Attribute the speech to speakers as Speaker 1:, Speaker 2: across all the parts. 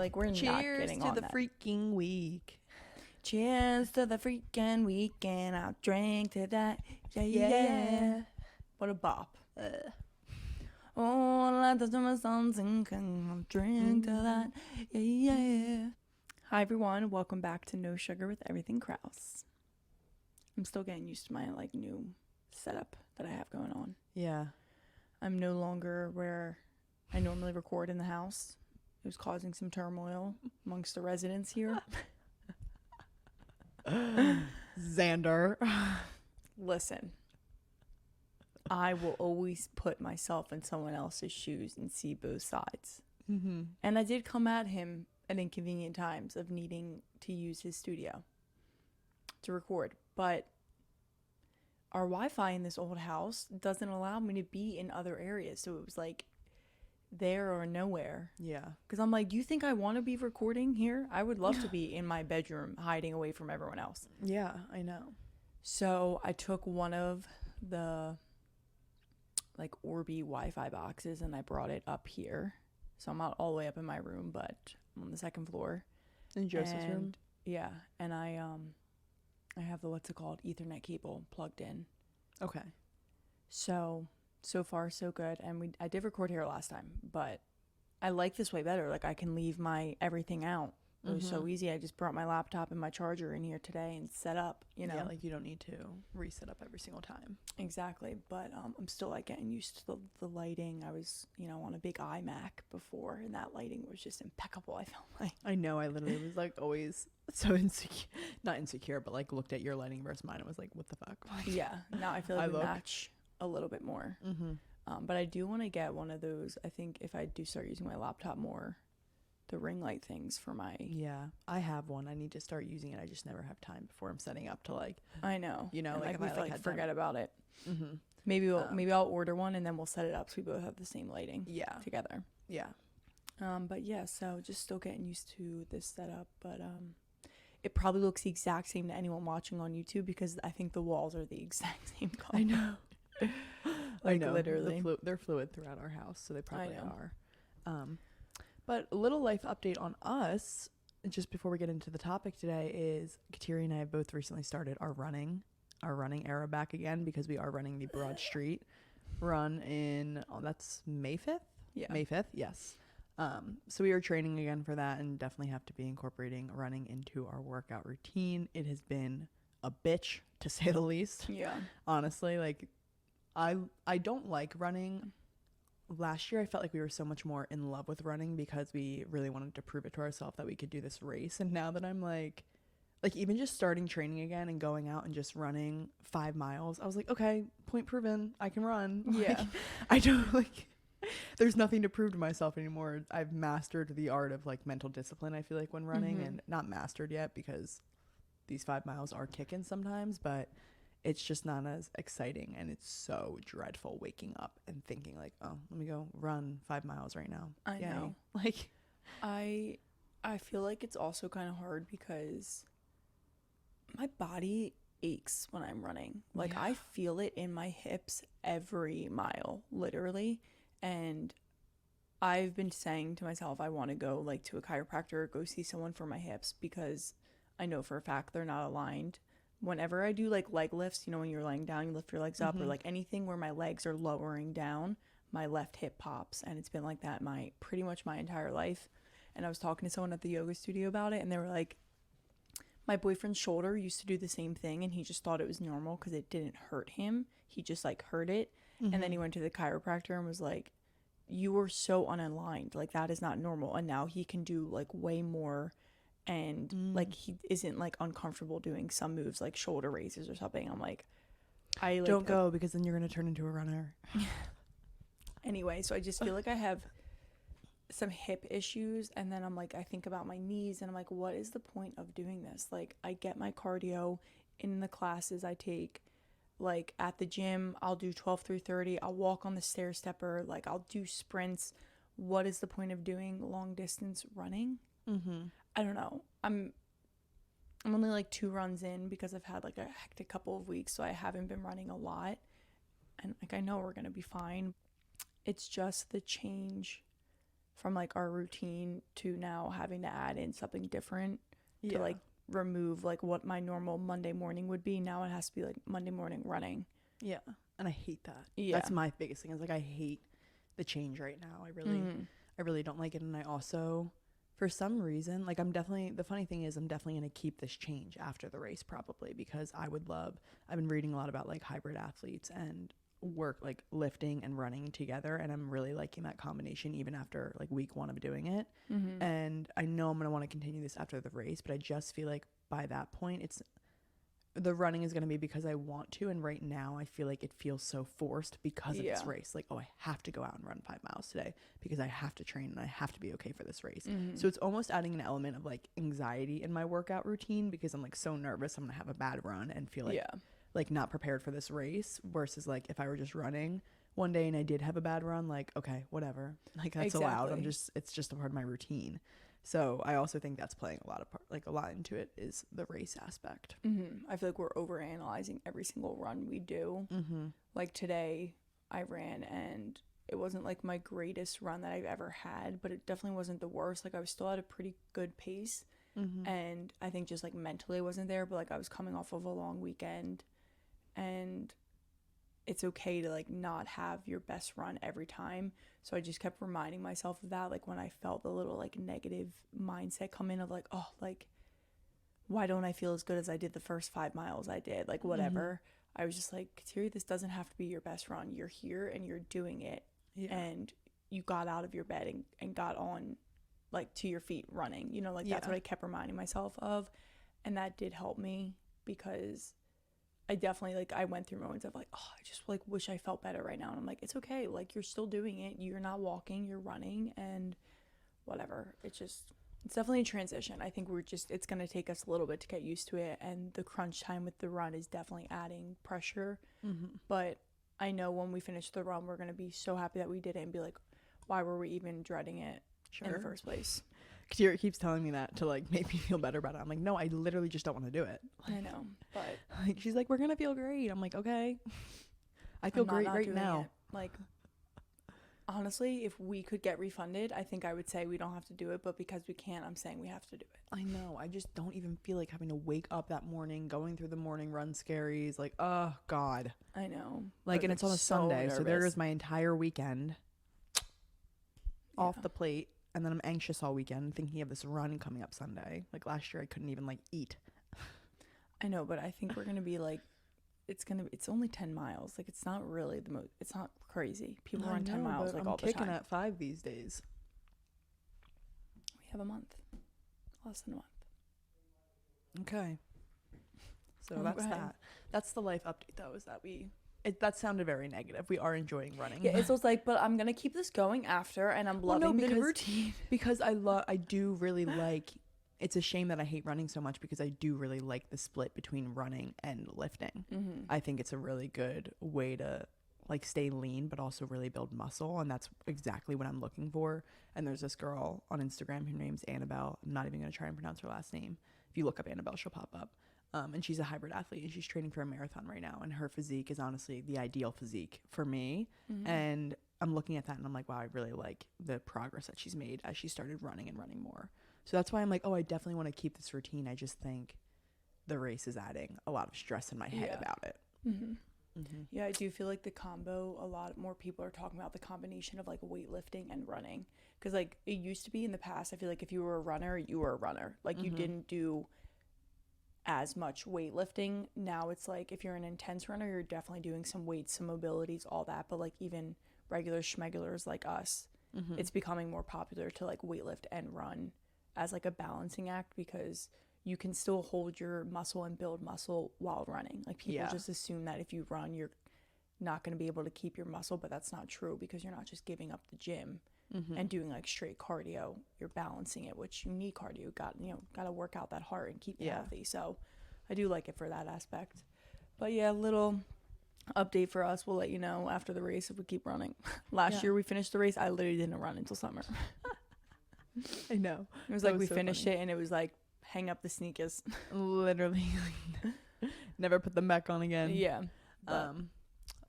Speaker 1: like we're not getting on that.
Speaker 2: Cheers to the freaking week.
Speaker 1: Cheers to the freaking weekend. I'll drink to that. Yeah. What a bop. Oh, let the summer sun sink and I'll drink to that. Yeah. Hi, everyone. Welcome back to No Sugar with Everything Krause. I'm still getting used to my, like, new setup that I have going on.
Speaker 2: Yeah.
Speaker 1: I'm no longer where I normally record in the house. It was causing some turmoil amongst the residents here.
Speaker 2: Xander.
Speaker 1: Listen, I will always put myself in someone else's shoes and see both sides.
Speaker 2: Mm-hmm.
Speaker 1: And I did come at him at inconvenient times of needing to use his studio to record. But our Wi-Fi in this old house doesn't allow me to be in other areas. So it was like there or nowhere.
Speaker 2: Yeah.
Speaker 1: Because I'm like, do you think I want to be recording here? I would love to be in my bedroom hiding away from everyone else.
Speaker 2: Yeah, I know.
Speaker 1: So I took one of the like Orbi Wi-Fi boxes and I brought it up here. So I'm not all the way up in my room, but I'm on the second floor.
Speaker 2: In Joseph's room?
Speaker 1: Yeah. And I have the, what's it called, Ethernet cable plugged in.
Speaker 2: Okay.
Speaker 1: So far so good. And I did record here last time, but I like this way better. Like I can leave my everything out. It was so easy. I just brought my laptop and my charger in here today and set up, you know.
Speaker 2: Yeah, like you don't need to reset up every single time.
Speaker 1: Exactly. But I'm still like getting used to the lighting. I was, on a big iMac before and that lighting was just impeccable, I felt like.
Speaker 2: I know. I literally was like always so insecure. Not insecure, but like looked at your lighting versus mine and was like, what the fuck? Like,
Speaker 1: yeah. Now I feel like we match a little bit more.
Speaker 2: Mm-hmm.
Speaker 1: But I do want to get one of those. I think if I do start using my laptop more, the ring light things for my...
Speaker 2: Yeah, I have one. I need to start using it. I just never have time before I'm setting up to like...
Speaker 1: I know.
Speaker 2: Like if I
Speaker 1: forget about it.
Speaker 2: Mm-hmm.
Speaker 1: Maybe I'll order one and then we'll set it up so we both have the same lighting.
Speaker 2: Yeah.
Speaker 1: Together.
Speaker 2: Yeah.
Speaker 1: But yeah, so just still getting used to this setup, but it probably looks the exact same to anyone watching on YouTube because I think the walls are the exact same color.
Speaker 2: I know.
Speaker 1: Like
Speaker 2: I know.
Speaker 1: literally.
Speaker 2: They're fluid throughout our house, so they probably are.
Speaker 1: are.
Speaker 2: But a little life update on us, just before we get into the topic today, is Kateri and I have both recently started our running era back again because we are running the Broad Street run in, that's May 5th?
Speaker 1: Yeah.
Speaker 2: May 5th, yes. So we are training again for that and definitely have to be incorporating running into our workout routine. It has been a bitch, to say the least.
Speaker 1: Yeah.
Speaker 2: Honestly, like, I don't like running. Last year I felt like we were so much more in love with running because we really wanted to prove it to ourselves that we could do this race. And now that I'm like even just starting training again and going out and just running 5 miles, I was like, okay, point proven, I can run.
Speaker 1: Yeah.
Speaker 2: Like, I don't like, there's nothing to prove to myself anymore. I've mastered the art of like mental discipline, I feel like, when running, and not mastered yet because these 5 miles are kicking sometimes, but it's just not as exciting, and it's so dreadful waking up and thinking like, oh, let me go run 5 miles right now.
Speaker 1: I know.
Speaker 2: Like,
Speaker 1: I feel like it's also kind of hard because my body aches when I'm running. Like, I feel it in my hips every mile, literally. And I've been saying to myself, I want to go like to a chiropractor or go see someone for my hips because I know for a fact they're not aligned. Whenever I do like leg lifts, when you're laying down, you lift your legs up, or like anything where my legs are lowering down, my left hip pops. And it's been like that pretty much my entire life. And I was talking to someone at the yoga studio about it, and they were like, my boyfriend's shoulder used to do the same thing, and he just thought it was normal because it didn't hurt him. He just like hurt it. And then he went to the chiropractor and was like, you were so unaligned. Like, that is not normal. And now he can do like way more. And like he isn't like uncomfortable doing some moves like shoulder raises or something. I'm like, I like,
Speaker 2: don't go because then you're gonna turn into a runner.
Speaker 1: Anyway, so I just feel like I have some hip issues, and then I'm like, I think about my knees and I'm like, what is the point of doing this? Like, I get my cardio in the classes I take. Like at the gym, I'll do 12 through 30. I'll walk on the stair stepper. Like, I'll do sprints. What is the point of doing long distance running? I don't know. I'm only like 2 runs in because I've had like a hectic couple of weeks, so I haven't been running a lot. And like, I know we're going to be fine. It's just the change from like our routine to now having to add in something different
Speaker 2: Yeah.
Speaker 1: to like remove like what my normal Monday morning would be. Now it has to be like Monday morning running.
Speaker 2: Yeah. And I hate that.
Speaker 1: Yeah.
Speaker 2: That's my biggest thing. Is like I hate the change right now. I really don't like it. And I also, for some reason, like the funny thing is I'm definitely going to keep this change after the race probably, because I've been reading a lot about like hybrid athletes and work like lifting and running together, and I'm really liking that combination even after like week 1 of doing it. And I know I'm going to want to continue this after the race, but I just feel like by that point the running is going to be because I want to, and right now I feel like it feels so forced because of this race. Like, oh, I have to go out and run 5 miles today because I have to train and I have to be okay for this race. So it's almost adding an element of like anxiety in my workout routine because I'm like so nervous I'm going to have a bad run and feel like not prepared for this race, versus like if I were just running one day and I did have a bad run, like, okay, whatever, like that's allowed. It's just a part of my routine. So I also think that's playing a lot into it, is the race aspect.
Speaker 1: I feel like we're overanalyzing every single run we do. Like today I ran and it wasn't like my greatest run that I've ever had, but it definitely wasn't the worst. Like I was still at a pretty good pace. And I think just like mentally I wasn't there, but like I was coming off of a long weekend, and it's okay to like not have your best run every time. So I just kept reminding myself of that, like when I felt the little like negative mindset come in of like, oh, like why don't I feel as good as I did the first 5 miles I did, like whatever. I was just like, Kateri, this doesn't have to be your best run. You're here and you're doing it. And you got out of your bed and got on like to your feet running, you know, like that's what I kept reminding myself of. And that did help me, because I definitely like I went through moments of like, oh, I just like wish I felt better right now. And I'm like, it's okay, like you're still doing it, you're not walking, you're running, and whatever. It's definitely a transition. I think it's gonna take us a little bit to get used to it, and the crunch time with the run is definitely adding pressure. But I know when we finish the run we're gonna be so happy that we did it and be like, why were we even dreading it in the first place?
Speaker 2: Kateri keeps telling me that to like make me feel better about it. I'm like, no, I literally just don't want to do it.
Speaker 1: I know, but
Speaker 2: like she's like, we're gonna feel great. I'm like, okay. I feel great right now.
Speaker 1: Like honestly, if we could get refunded, I think I would say we don't have to do it, but because we can't, I'm saying we have to do it.
Speaker 2: I know. I just don't even feel like having to wake up that morning, going through the morning run scaries. Like, oh God.
Speaker 1: I know.
Speaker 2: Like, and it's on a Sunday, so there goes my entire weekend off the plate. And then I'm anxious all weekend thinking of this run coming up Sunday. Like last year I couldn't even like eat.
Speaker 1: I know, but I think we're going to be like, it's only 10 miles. Like it's not really it's not crazy. People run 10 miles like all the time.
Speaker 2: I'm kicking at 5 these days.
Speaker 1: We have a month. Less than a month.
Speaker 2: Okay. So that's that. That's the life update though, is that that sounded very negative. We are enjoying running.
Speaker 1: Yeah, it's just like, but I'm gonna keep this going after, and I'm loving the routine.
Speaker 2: Because I do really like. It's a shame that I hate running so much, because I do really like the split between running and lifting. I think it's a really good way to like stay lean, but also really build muscle, and that's exactly what I'm looking for. And there's this girl on Instagram. Her name's Annabelle. I'm not even gonna try and pronounce her last name. If you look up Annabelle, she'll pop up. And she's a hybrid athlete, and she's training for a marathon right now. And her physique is honestly the ideal physique for me. And I'm looking at that and I'm like, wow, I really like the progress that she's made as she started running and running more. So that's why I'm like, oh, I definitely want to keep this routine. I just think the race is adding a lot of stress in my head about it.
Speaker 1: Yeah, I do feel like the combo, a lot more people are talking about the combination of like weightlifting and running. Because like it used to be in the past, I feel like if you were a runner, you were a runner. Like you didn't do as much weightlifting. Now it's like if you're an intense runner, you're definitely doing some weights, some mobilities, all that. But like even regular schmegulars like us, it's becoming more popular to like weightlift and run as like a balancing act, because you can still hold your muscle and build muscle while running. Like people just assume that if you run you're not going to be able to keep your muscle, but that's not true, because you're not just giving up the gym and doing like straight cardio. You're balancing it, which you need cardio. Got to work out that heart and keep it healthy. So I do like it for that aspect. But yeah, little update for us. We'll let you know after the race if we keep running. Last year we finished the race. I literally didn't run until summer.
Speaker 2: I know.
Speaker 1: It was like we finished it and it was like, hang up the sneakers.
Speaker 2: Literally. Never put them back on again.
Speaker 1: Yeah.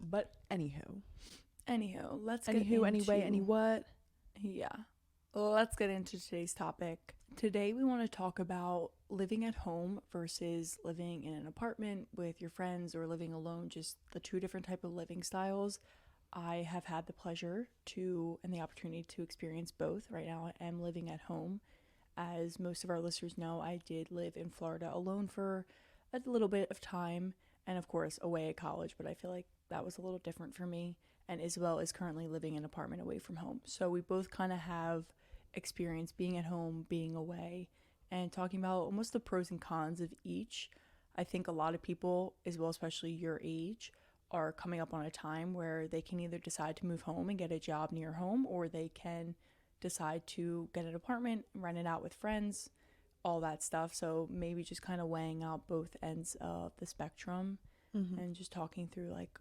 Speaker 2: But anywho,
Speaker 1: let's get
Speaker 2: anyway, any what?
Speaker 1: Yeah. Let's get into today's topic. Today, we want to talk about living at home versus living in an apartment with your friends or living alone, just the two different type of living styles. I have had the pleasure to and the opportunity to experience both. Right now, I am living at home. As most of our listeners know, I did live in Florida alone for a little bit of time and, of course, away at college, but I feel like that was a little different for me. And Isabel is currently living in an apartment away from home. So we both kind of have experience being at home, being away, and talking about almost the pros and cons of each. I think a lot of people, as well, especially your age, are coming up on a time where they can either decide to move home and get a job near home, or they can decide to get an apartment, rent it out with friends, all that stuff. So maybe just kind of weighing out both ends of the spectrum and just talking through like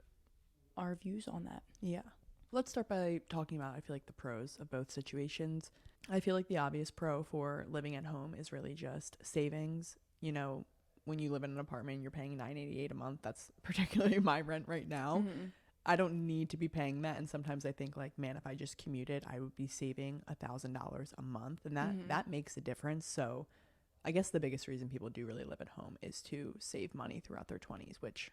Speaker 1: our views on that.
Speaker 2: Yeah. Let's start by talking about, I feel like, the pros of both situations. I feel like the obvious pro for living at home is really just savings. You know, when you live in an apartment, you're paying $9.88 a month. That's particularly my rent right now. I don't need to be paying that. And sometimes I think like, man, if I just commuted, I would be saving $1,000 a month. And that makes a difference. So I guess the biggest reason people do really live at home is to save money throughout their 20s, which,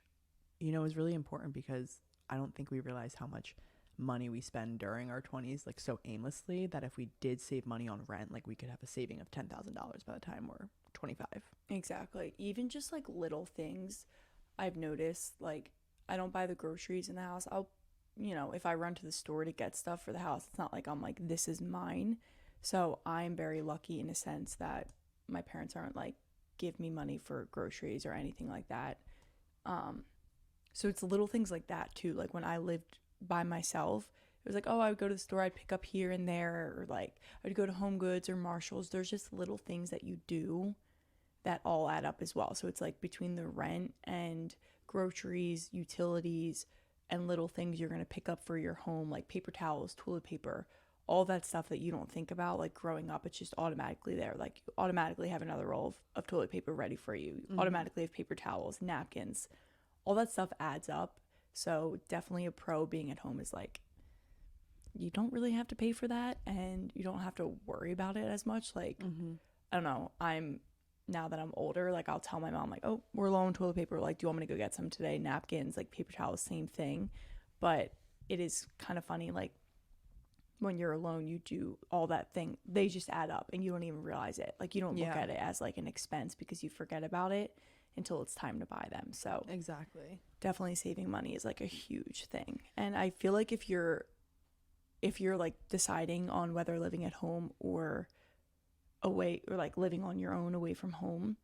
Speaker 2: you know, is really important because I don't think we realize how much money we spend during our 20s like so aimlessly that if we did save money on rent, like we could have a saving of $10,000 by the time we're 25.
Speaker 1: Exactly. Even just like little things I've noticed, like I don't buy the groceries in the house. I'll, if I run to the store to get stuff for the house, it's not like I'm like, this is mine. So I'm very lucky in a sense that my parents aren't like, give me money for groceries or anything like that. So it's little things like that too. Like when I lived by myself, it was like, oh, I would go to the store, I'd pick up here and there, or like I would go to Home Goods or Marshalls. There's just little things that you do that all add up as well. So it's like between the rent and groceries, utilities, and little things you're going to pick up for your home, like paper towels, toilet paper, all that stuff that you don't think about. Like growing up, it's just automatically there. Like you automatically have another roll of toilet paper ready for you. You automatically have paper towels, napkins. All that stuff adds up. So definitely a pro being at home is like, you don't really have to pay for that and you don't have to worry about it as much. Like, I don't know, now that I'm older, like I'll tell my mom like, oh, we're low on toilet paper. Like, do you want me to go get some today? Napkins, like paper towels, same thing. But it is kind of funny, like when you're alone, you do all that thing. They just add up and you don't even realize it. Like you don't look at it as like an expense because you forget about it until it's time to buy them. So
Speaker 2: exactly,
Speaker 1: definitely saving money is like a huge thing. And I feel like if you're like deciding on whether living at home or away, or like living on your own away from home,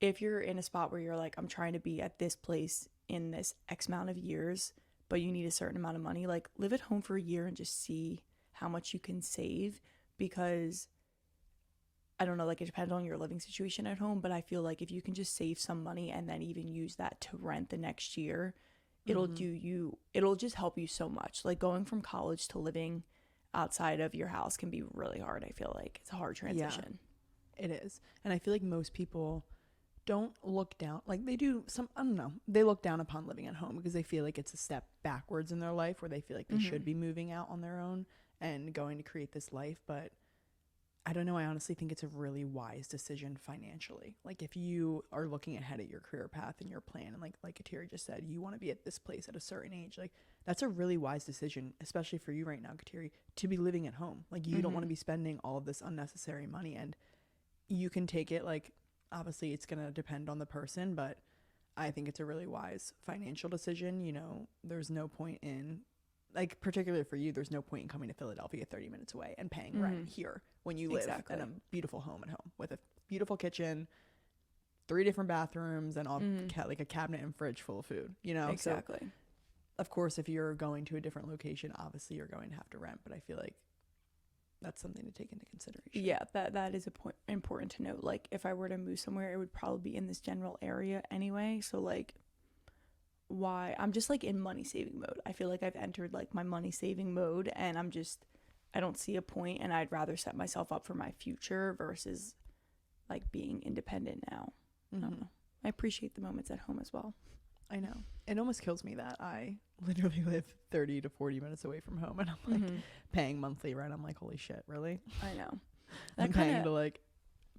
Speaker 1: if you're in a spot where you're like, I'm trying to be at this place in this X amount of years, but you need a certain amount of money, like live at home for a year and just see how much you can save. Because I don't know, like it depends on your living situation at home, but I feel like if you can just save some money and then even use that to rent the next year, it'll just help you so much. Like going from college to living outside of your house can be really hard. I feel like it's a hard transition.
Speaker 2: Yeah, it is. And I feel like most people don't look down, like they do some, I don't know, they look down upon living at home because they feel like it's a step backwards in their life where they feel like they should be moving out on their own and going to create this life. But I don't know, I honestly think it's a really wise decision financially. Like if you are looking ahead at your career path and your plan, and like Kateri just said, you want to be at this place at a certain age, like that's a really wise decision, especially for you right now, Kateri, to be living at home. Like you don't want to be spending all of this unnecessary money, and you can take it, like obviously it's going to depend on the person, but I think it's a really wise financial decision. You know, there's no point in, like particularly for you, there's no point in coming to Philadelphia 30 minutes away and paying rent here when you live in a beautiful home at home with a beautiful kitchen, 3 different bathrooms, and all like a cabinet and fridge full of food, you know?
Speaker 1: Exactly.
Speaker 2: So, of course, if you're going to a different location, obviously you're going to have to rent, but I feel like that's something to take into consideration.
Speaker 1: Yeah, that is a point important to note. Like if I were to move somewhere, it would probably be in this general area anyway. So like why I'm just like in money saving mode. I feel like I've entered like my money saving mode, and I don't see a point, and I'd rather set myself up for my future versus like being independent now. I don't know. I appreciate the moments at home as well.
Speaker 2: I know. It almost kills me that I literally live 30 to 40 minutes away from home, and I'm like paying monthly rent. I'm like, holy shit, really?
Speaker 1: I know.
Speaker 2: I'm paying to like,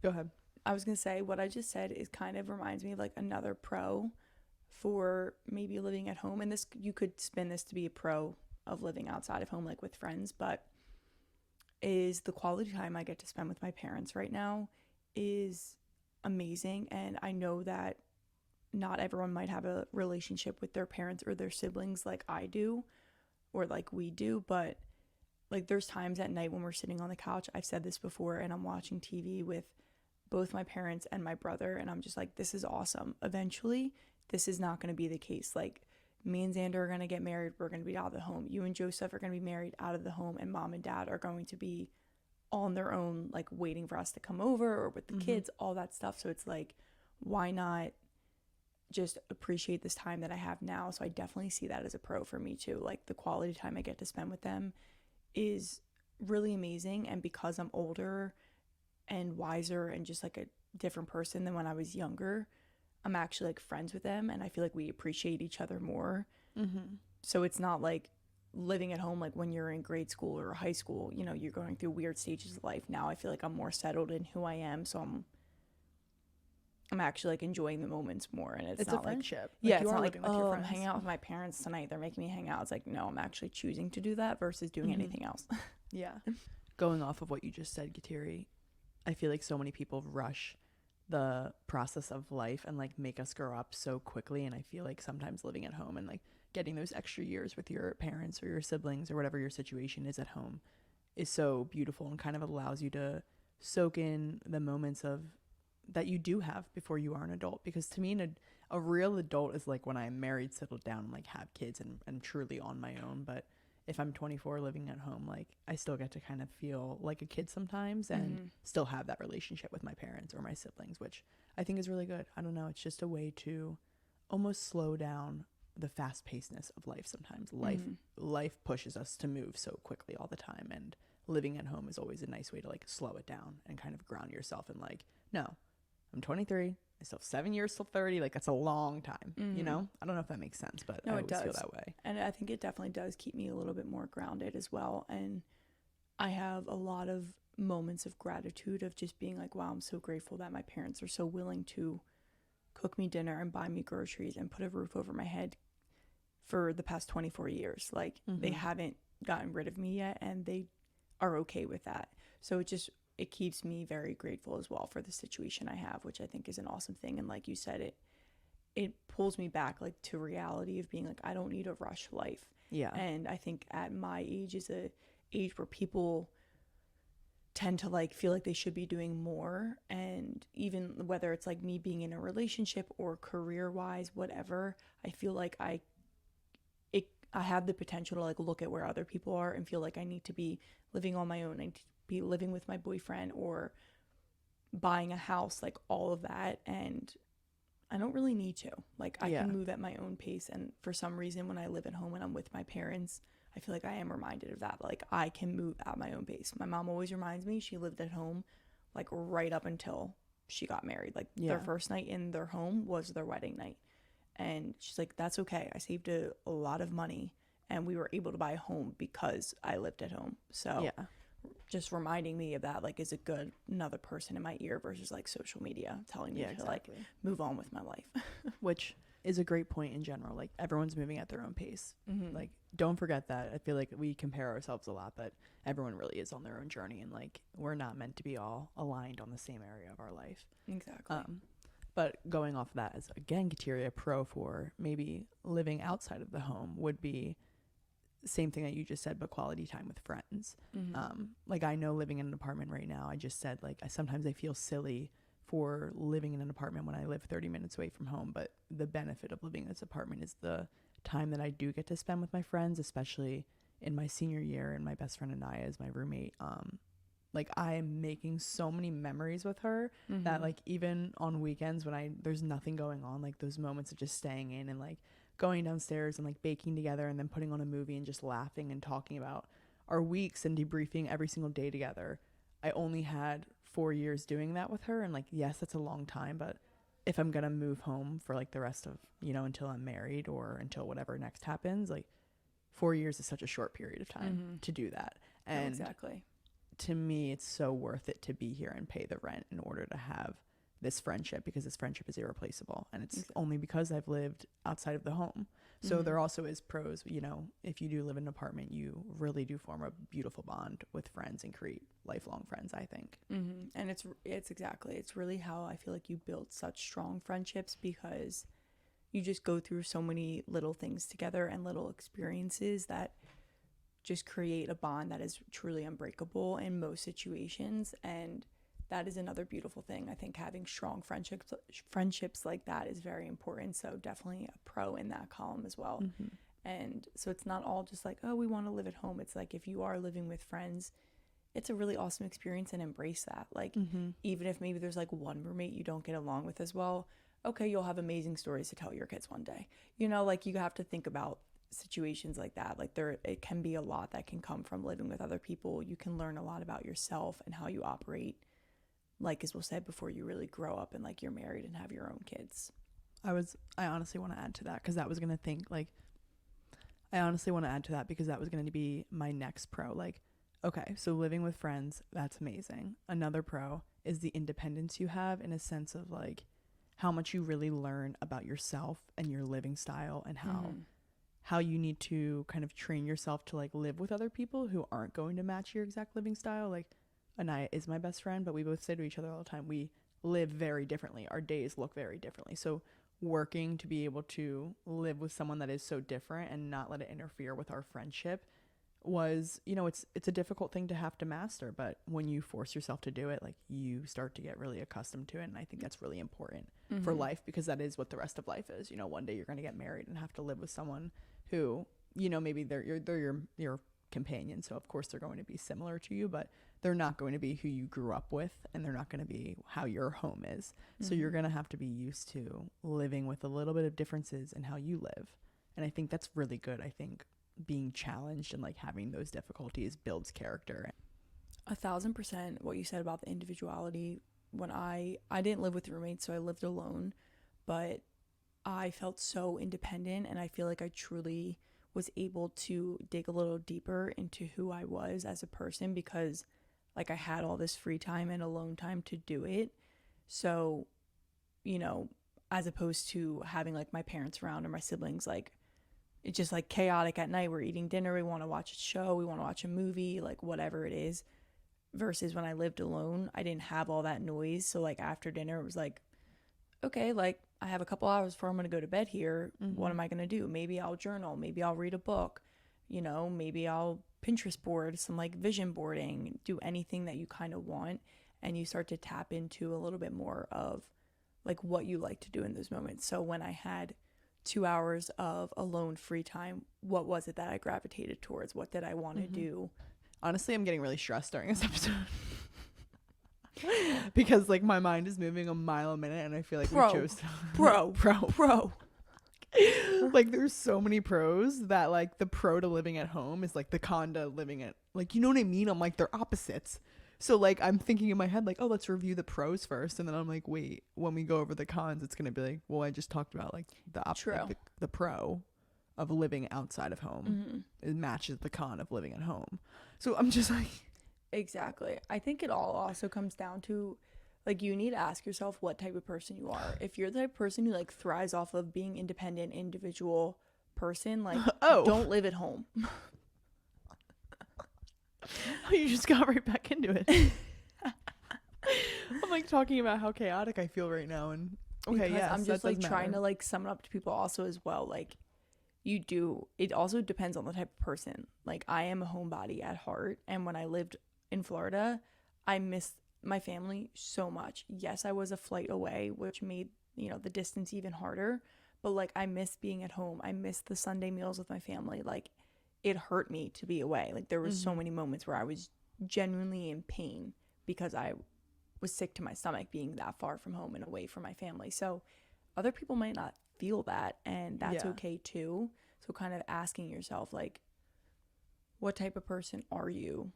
Speaker 2: go ahead.
Speaker 1: I was going to say, what I just said is kind of reminds me of like another pro for maybe living at home. And this, you could spin this to be a pro of living outside of home, like with friends, but is the quality time I get to spend with my parents right now is amazing. And I know that not everyone might have a relationship with their parents or their siblings like I do or like we do, but like there's times at night when we're sitting on the couch, I've said this before, and I'm watching TV with both my parents and my brother, and I'm just like, this is awesome. Eventually this is not going to be the case. Like, me and Xander are going to get married, we're going to be out of the home, you and Joseph are going to be married out of the home, and mom and dad are going to be on their own, like waiting for us to come over or with the kids, all that stuff. So it's like, why not just appreciate this time that I have now? So I definitely see that as a pro for me too. Like, the quality time I get to spend with them is really amazing. And because I'm older and wiser and just like a different person than when I was younger, I'm actually like friends with them, and I feel like we appreciate each other more. So it's not like living at home like when you're in grade school or high school, you know, you're going through weird stages of life. Now I feel like I'm more settled in who I am, so I'm actually like enjoying the moments more, and it's not
Speaker 2: a friendship.
Speaker 1: Like, yeah,
Speaker 2: you
Speaker 1: it's
Speaker 2: are
Speaker 1: not like,
Speaker 2: living with your
Speaker 1: oh, I'm
Speaker 2: friends.
Speaker 1: hanging out with my parents tonight, they're making me hang out. It's like, no, I'm actually choosing to do that versus doing anything else.
Speaker 2: Yeah. Going off of what you just said, Kateri, I feel like so many people rush the process of life and like make us grow up so quickly, and I feel like sometimes living at home and like getting those extra years with your parents or your siblings or whatever your situation is at home is so beautiful and kind of allows you to soak in the moments of that you do have before you are an adult. Because to me, a real adult is like when I'm married, settled down, and like have kids and truly on my own. But if I'm 24 living at home, like I still get to kind of feel like a kid sometimes and still have that relationship with my parents or my siblings, which I think is really good. I don't know. It's just a way to almost slow down the fast pacedness of life. Sometimes life pushes us to move so quickly all the time, and living at home is always a nice way to like slow it down and kind of ground yourself and like, no, I'm 23. I still have 7 years till 30. Like, that's a long time, you know? I don't know if that makes sense, but
Speaker 1: No,
Speaker 2: I
Speaker 1: it
Speaker 2: always
Speaker 1: does
Speaker 2: feel that way.
Speaker 1: And I think it definitely does keep me a little bit more grounded as well. And I have a lot of moments of gratitude of just being like, wow, I'm so grateful that my parents are so willing to cook me dinner and buy me groceries and put a roof over my head for the past 24 years. Like, they haven't gotten rid of me yet, and they are okay with that. So it keeps me very grateful as well for the situation I have, which I think is an awesome thing. And like you said, it pulls me back like to reality of being like, I don't need to rush life.
Speaker 2: Yeah.
Speaker 1: And I think at my age is a age where people tend to like feel like they should be doing more. And even whether it's like me being in a relationship or career wise, whatever, I feel like I have the potential to like look at where other people are and feel like I need to be living on my own. I need to be living with my boyfriend or buying a house, like all of that. And I don't really need to. Like, I can move at my own pace. And for some reason, when I live at home and I'm with my parents, I feel like I am reminded of that. Like, I can move at my own pace. My mom always reminds me she lived at home like right up until she got married. Like, their first night in their home was their wedding night. And she's like, that's okay. I saved a lot of money and we were able to buy a home because I lived at home. So just reminding me of that, like, is a good another person in my ear versus like social media telling me to like move on with my life.
Speaker 2: Which is a great point in general. Like, everyone's moving at their own pace. Like, don't forget that. I feel like we compare ourselves a lot, but everyone really is on their own journey, and like, we're not meant to be all aligned on the same area of our life.
Speaker 1: Exactly.
Speaker 2: But going off of that, as again, Kateria, pro for maybe living outside of the home would be same thing that you just said, but quality time with friends. Like, I know living in an apartment right now, I just said, like, sometimes I feel silly for living in an apartment when I live 30 minutes away from home. But the benefit of living in this apartment is the time that I do get to spend with my friends, especially in my senior year, and my best friend Anaya is my roommate. Like, I am making so many memories with her that like, even on weekends when there's nothing going on, like those moments of just staying in and like going downstairs and like baking together and then putting on a movie and just laughing and talking about our weeks and debriefing every single day together. I only had 4 years doing that with her, and like, yes, that's a long time, but if I'm going to move home for like the rest of, you know, until I'm married or until whatever next happens, like 4 years is such a short period of time to do that. And
Speaker 1: exactly.
Speaker 2: to me, it's so worth it to be here and pay the rent in order to have this friendship, because this friendship is irreplaceable, and it's only because I've lived outside of the home. So there also is pros, you know, if you do live in an apartment, you really do form a beautiful bond with friends and create lifelong friends, I think.
Speaker 1: And it's really how I feel like you build such strong friendships, because you just go through so many little things together and little experiences that just create a bond that is truly unbreakable in most situations. And that is another beautiful thing. I think having strong friendships like that is very important. So definitely a pro in that column as well. And so it's not all just like, oh, we want to live at home. It's like, if you are living with friends, it's a really awesome experience, and embrace that. Like, even if maybe there's like one roommate you don't get along with as well, okay, you'll have amazing stories to tell your kids one day. You know, like, you have to think about situations like that. Like, it can be a lot that can come from living with other people. You can learn a lot about yourself and how you operate, like as Will said, before you really grow up and like you're married and have your own kids.
Speaker 2: I honestly want to add to that, because that was going to think like, I honestly want to add to that because that was going to be my next pro. Like, okay, so living with friends, that's amazing. Another pro is the independence you have, in a sense of like how much you really learn about yourself and your living style, and how you need to kind of train yourself to like live with other people who aren't going to match your exact living style. Like, Anaya is my best friend, but we both say to each other all the time, we live very differently. Our days look very differently. So working to be able to live with someone that is so different and not let it interfere with our friendship was, you know, it's a difficult thing to have to master, but when you force yourself to do it, like, you start to get really accustomed to it. And I think that's really important for life, because that is what the rest of life is. You know, one day you're going to get married and have to live with someone who, you know, maybe they're your companion, so of course they're going to be similar to you, but they're not going to be who you grew up with, and they're not going to be how your home is. So you're going to have to be used to living with a little bit of differences in how you live. And I think that's really good. I think being challenged and like having those difficulties builds character.
Speaker 1: 1,000% what you said about the individuality. When I didn't live with roommates, so I lived alone, but I felt so independent, and I feel like I truly was able to dig a little deeper into who I was as a person, because like I had all this free time and alone time to do it. So, you know, as opposed to having like my parents around or my siblings, like it's just like chaotic at night. We're eating dinner, we want to watch a show, we want to watch a movie, like whatever it is. Versus when I lived alone, I didn't have all that noise. So like after dinner, it was like, okay, like I have a couple hours before I'm going to go to bed here. What am I going to do? Maybe I'll journal. Maybe I'll read a book. You know, maybe I'll Pinterest board, some like vision boarding, do anything that you kind of want. And you start to tap into a little bit more of like what you like to do in those moments. So when I had 2 hours of alone free time, what was it that I gravitated towards? What did I want to do?
Speaker 2: Honestly, I'm getting really stressed during this episode. Because like my mind is moving a mile a minute, and I feel like we chose pro. Like there's so many pros that like the pro to living at home is like the con to living at, like, you know what I mean? I'm like, they're opposites. So like I'm thinking in my head like, oh, let's review the pros first, and then I'm like, wait, when we go over the cons, it's gonna be like, well, I just talked about like the pro of living outside of home. It matches the con of living at home. So I'm just like,
Speaker 1: exactly. I think it all also comes down to like you need to ask yourself what type of person you are. If you're the type of person who like thrives off of being independent, individual person, like don't live at home.
Speaker 2: You just got right back into it. I'm like talking about how chaotic I feel right now, and okay, yeah,
Speaker 1: I'm just like trying to like sum it up to people also as well. Like it also depends on the type of person. Like I am a homebody at heart, and when I lived in Florida, I missed my family so much. Yes, I was a flight away, which made, you know, the distance even harder, but like I missed being at home. I missed the Sunday meals with my family. Like it hurt me to be away. Like there was so many moments where I was genuinely in pain because I was sick to my stomach being that far from home and away from my family. So other people might not feel that, and that's okay too. So kind of asking yourself like, what type of person are you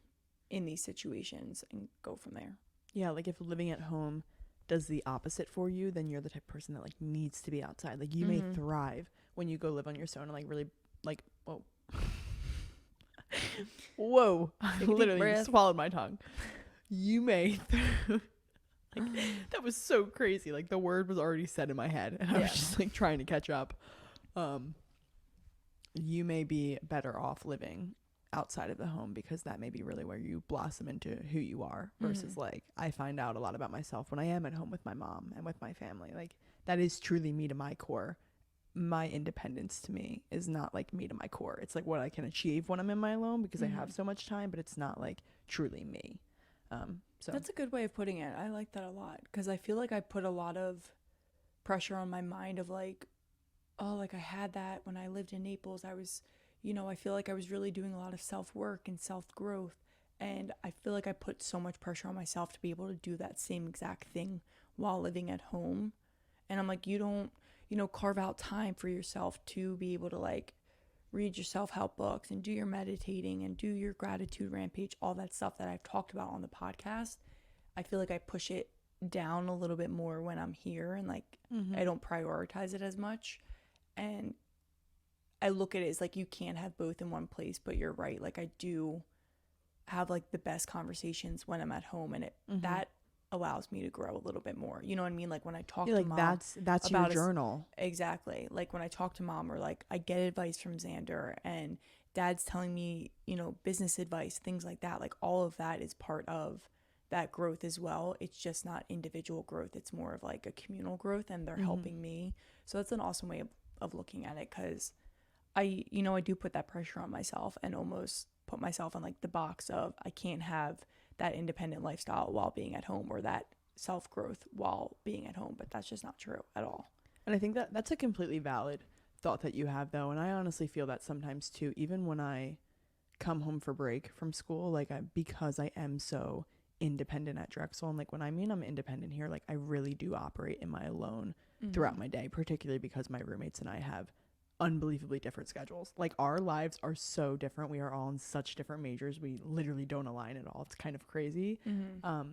Speaker 1: in these situations, and go from there.
Speaker 2: Yeah, like if living at home does the opposite for you, then you're the type of person that like needs to be outside. Like you may thrive when you go live on your own and like really like whoa I literally swallowed my tongue. You may like that was so crazy. Like the word was already said in my head and I was just like trying to catch up. You may be better off living outside of the home because that may be really where you blossom into who you are versus like I find out a lot about myself when I am at home with my mom and with my family. Like that is truly me to my core. My independence to me is not like me to my core. It's like what I can achieve when I'm in my alone because I have so much time, but it's not like truly me. So
Speaker 1: that's a good way of putting it. I like that a lot because I feel like I put a lot of pressure on my mind of like, oh, like I had that when I lived in Naples. I was, I feel like I was really doing a lot of self-work and self-growth. And I feel like I put so much pressure on myself to be able to do that same exact thing while living at home. And I'm like, you don't, carve out time for yourself to be able to like read your self-help books and do your meditating and do your gratitude rampage, all that stuff that I've talked about on the podcast. I feel like I push it down a little bit more when I'm here and like I don't prioritize it as much. And I look at it as like you can't have both in one place, but you're right. Like I do have like the best conversations when I'm at home and that allows me to grow a little bit more. You know what I mean? Like when I talk to mom,
Speaker 2: that's your journal.
Speaker 1: Exactly. Like when I talk to mom or like I get advice from Xander and dad's telling me, business advice, things like that. Like all of that is part of that growth as well. It's just not individual growth. It's more of like a communal growth and they're helping me. So that's an awesome way of looking at it because I do put that pressure on myself and almost put myself in like the box of I can't have that independent lifestyle while being at home or that self-growth while being at home, but that's just not true at all.
Speaker 2: And I think that that's a completely valid thought that you have though, and I honestly feel that sometimes too, even when I come home for break from school, like because I am so independent at Drexel, and like when I mean I'm independent here, like I really do operate in my alone throughout my day, particularly because my roommates and I have unbelievably different schedules. Like our lives are so different. We are all in such different majors. We literally don't align at all. It's kind of crazy.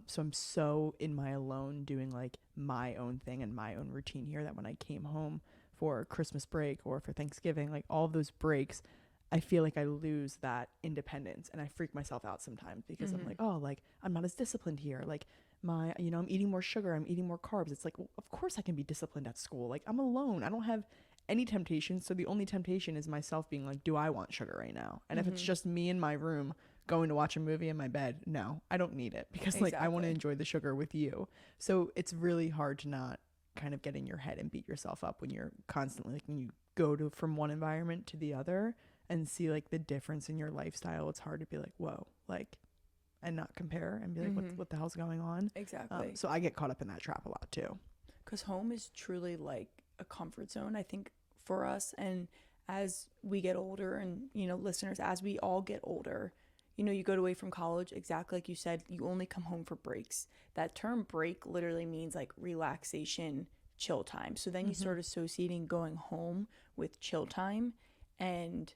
Speaker 2: So I'm so in my alone doing like my own thing and my own routine here that when I came home for Christmas break or for Thanksgiving, like all of those breaks, I feel like I lose that independence and I freak myself out sometimes because I'm like, oh, like I'm not as disciplined here. Like I'm eating more sugar, I'm eating more carbs. It's like, well, of course I can be disciplined at school. Like I'm alone. I don't have any temptation. So the only temptation is myself being like, do I want sugar right now? And if it's just me in my room going to watch a movie in my bed, no, I don't need it because like I want to enjoy the sugar with you. So it's really hard to not kind of get in your head and beat yourself up when you're constantly like when you go to from one environment to the other and see like the difference in your lifestyle. It's hard to be like, whoa, like, and not compare and be like, what the hell's going on?
Speaker 1: Exactly.
Speaker 2: So I get caught up in that trap a lot too.
Speaker 1: Because home is truly like a comfort zone, I think, for us. And as we get older and, listeners, as we all get older, you go away from college, exactly like you said, you only come home for breaks. That term break literally means like relaxation, chill time. So then you start associating going home with chill time. And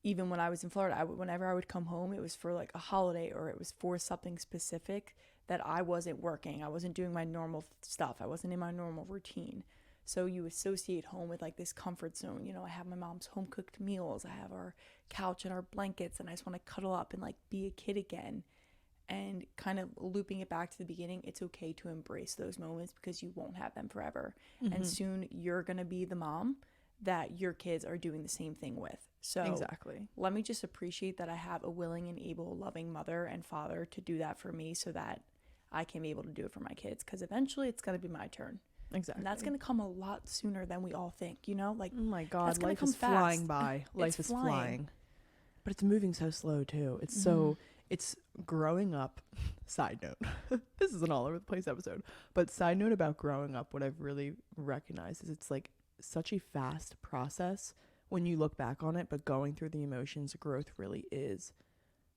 Speaker 1: even when I was in Florida, whenever I would come home, it was for like a holiday or it was for something specific that I wasn't working. I wasn't doing my normal stuff. I wasn't in my normal routine. So you associate home with like this comfort zone. I have my mom's home cooked meals. I have our couch and our blankets and I just want to cuddle up and like be a kid again. And kind of looping it back to the beginning, it's okay to embrace those moments because you won't have them forever. And soon you're going to be the mom that your kids are doing the same thing with. So
Speaker 2: exactly.
Speaker 1: Let me just appreciate that I have a willing and able, loving mother and father to do that for me so that I can be able to do it for my kids because eventually it's going to be my turn.
Speaker 2: Exactly.
Speaker 1: And that's going to come a lot sooner than we all think, Like,
Speaker 2: oh my God, life is flying by. Life is flying. But it's moving so slow too. It's it's growing up. Side note, this is an all over the place episode, but side note about growing up, what I've really recognized is it's like such a fast process when you look back on it, but going through the emotions, growth really is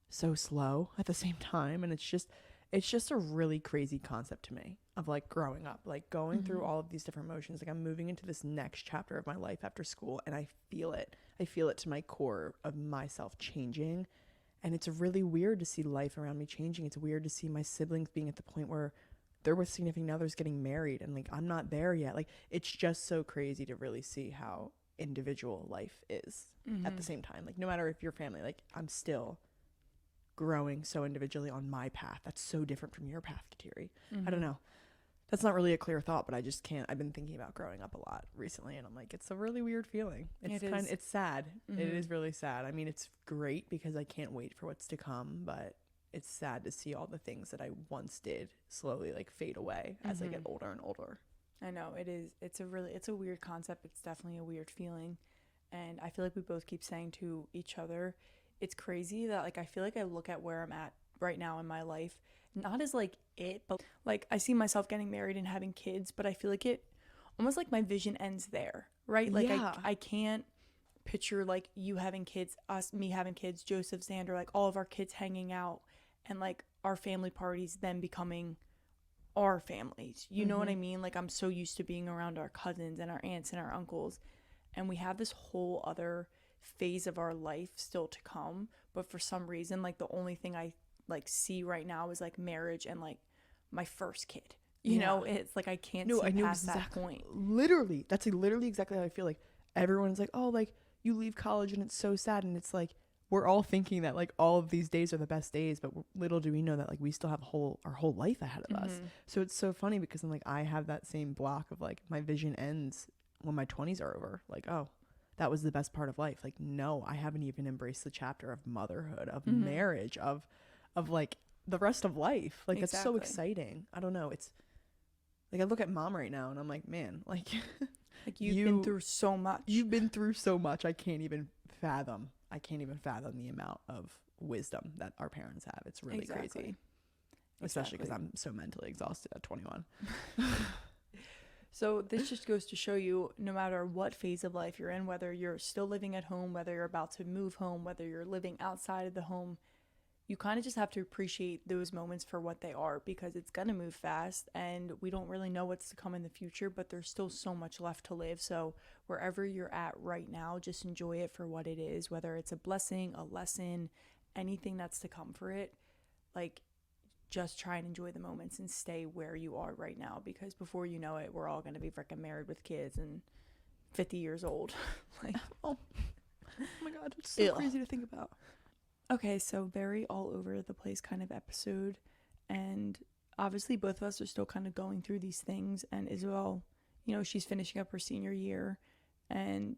Speaker 2: so slow at the same time. And it's just a really crazy concept to me of like growing up, like going through all of these different emotions. Like I'm moving into this next chapter of my life after school and I feel it to my core of myself changing. And it's really weird to see life around me changing. It's weird to see my siblings being at the point where they're with significant others getting married, and like I'm not there yet. Like it's just so crazy to really see how individual life is at the same time. Like no matter if you're family, like I'm still growing so individually on my path. That's so different from your path, Kateri. I don't know. That's not really a clear thought, but I just can't. I've been thinking about growing up a lot recently, and I'm like, it's a really weird feeling. It's sad. It is really sad. I mean, it's great because I can't wait for what's to come, but it's sad to see all the things that I once did slowly like fade away as I get older and older.
Speaker 1: I know it is. It's a weird concept. It's definitely a weird feeling. And I feel like we both keep saying to each other, it's crazy that like I feel like I look at where I'm at right now in my life, not as like it, but like I see myself getting married and having kids, but I feel like it almost like my vision ends there, right? Like I can't picture like you having kids, me having kids, Joseph, Xander, like all of our kids hanging out and like our family parties then becoming our families. You know what I mean? Like I'm so used to being around our cousins and our aunts and our uncles, and we have this whole other phase of our life still to come, but for some reason like the only thing I like see right now is like marriage and like my first kid, you know. It's like I can't see past that point.
Speaker 2: Literally, that's like literally exactly how I feel. Like everyone's like, oh, like you leave college and it's so sad, and it's like we're all thinking that like all of these days are the best days, but little do we know that like we still have our whole life ahead of us. So it's so funny because I'm like I have that same block of like my vision ends when my 20s are over. Like, oh, that was the best part of life. Like, no, I haven't even embraced the chapter of motherhood, of marriage, of like the rest of life. Like it's so exciting. I don't know. It's like I look at mom right now and I'm like, man, like
Speaker 1: like you've been through so much.
Speaker 2: You've been through so much. I can't even fathom the amount of wisdom that our parents have. It's really crazy. Especially because I'm so mentally exhausted at 21.
Speaker 1: So this just goes to show you, no matter what phase of life you're in, whether you're still living at home, whether you're about to move home, whether you're living outside of the home, you kind of just have to appreciate those moments for what they are, because it's going to move fast and we don't really know what's to come in the future, but there's still so much left to live. So wherever you're at right now, just enjoy it for what it is, whether it's a blessing, a lesson, anything that's to come for it. Like, just try and enjoy the moments and stay where you are right now, because before you know it, we're all going to be freaking married with kids and 50 years old. Like,
Speaker 2: oh my God, it's so crazy to think about.
Speaker 1: Okay, so very all over the place kind of episode, and obviously both of us are still kind of going through these things. And Isabel, you know, she's finishing up her senior year and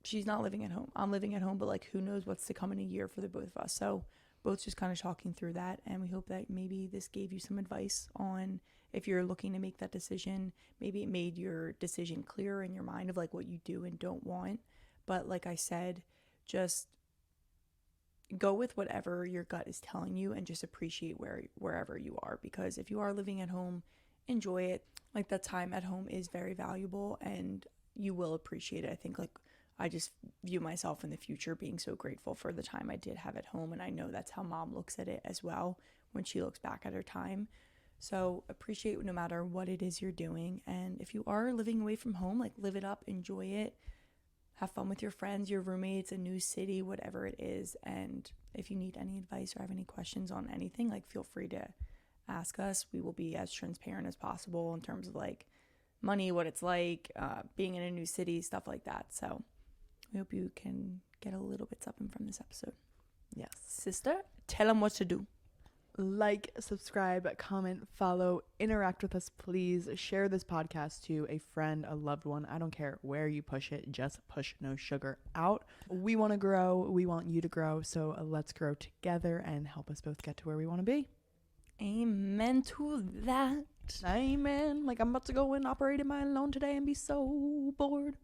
Speaker 1: she's not living at home. I'm living at home, but like who knows what's to come in a year for the both of us. So both just kind of talking through that, and we hope that maybe this gave you some advice on if you're looking to make that decision. Maybe it made your decision clearer in your mind of like what you do and don't want. But like I said, just go with whatever your gut is telling you and just appreciate wherever you are, because if you are living at home, enjoy it. Like, that time at home is very valuable and you will appreciate it. I think like I just view myself in the future being so grateful for the time I did have at home, and I know that's how mom looks at it as well when she looks back at her time. So appreciate no matter what it is you're doing, and if you are living away from home, like live it up, enjoy it. Have fun with your friends, your roommates, a new city, whatever it is. And if you need any advice or have any questions on anything, like feel free to ask us. We will be as transparent as possible in terms of like money, what it's like, being in a new city, stuff like that. So we hope you can get a little bit something from this episode.
Speaker 2: Yes.
Speaker 1: Sister, tell them what to do.
Speaker 2: Like, subscribe, comment, follow, interact with us, please. Share this podcast to a friend, a loved one. I don't care where you push it. Just push no sugar out. We want to grow. We want you to grow. So let's grow together and help us both get to where we want to be.
Speaker 1: Amen to that.
Speaker 2: Amen. Like, I'm about to go and operate in my alone today and be so bored.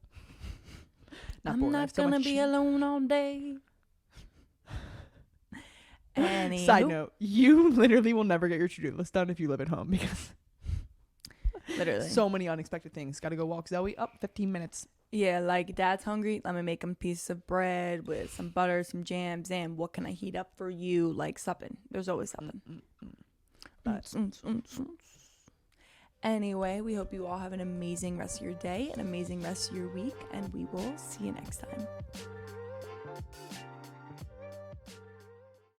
Speaker 1: I'm not going to be alone all day. Anywho.
Speaker 2: Side note, you literally will never get your to-do list done if you live at home, because
Speaker 1: literally
Speaker 2: so many unexpected things. Gotta go walk Zoe up 15 minutes.
Speaker 1: Yeah, like dad's hungry, let me make him a piece of bread with some butter, some jams, and what can I heat up for you? Like something. There's always something. But anyway, we hope you all have an amazing rest of your day, an amazing rest of your week, and we will see you next time.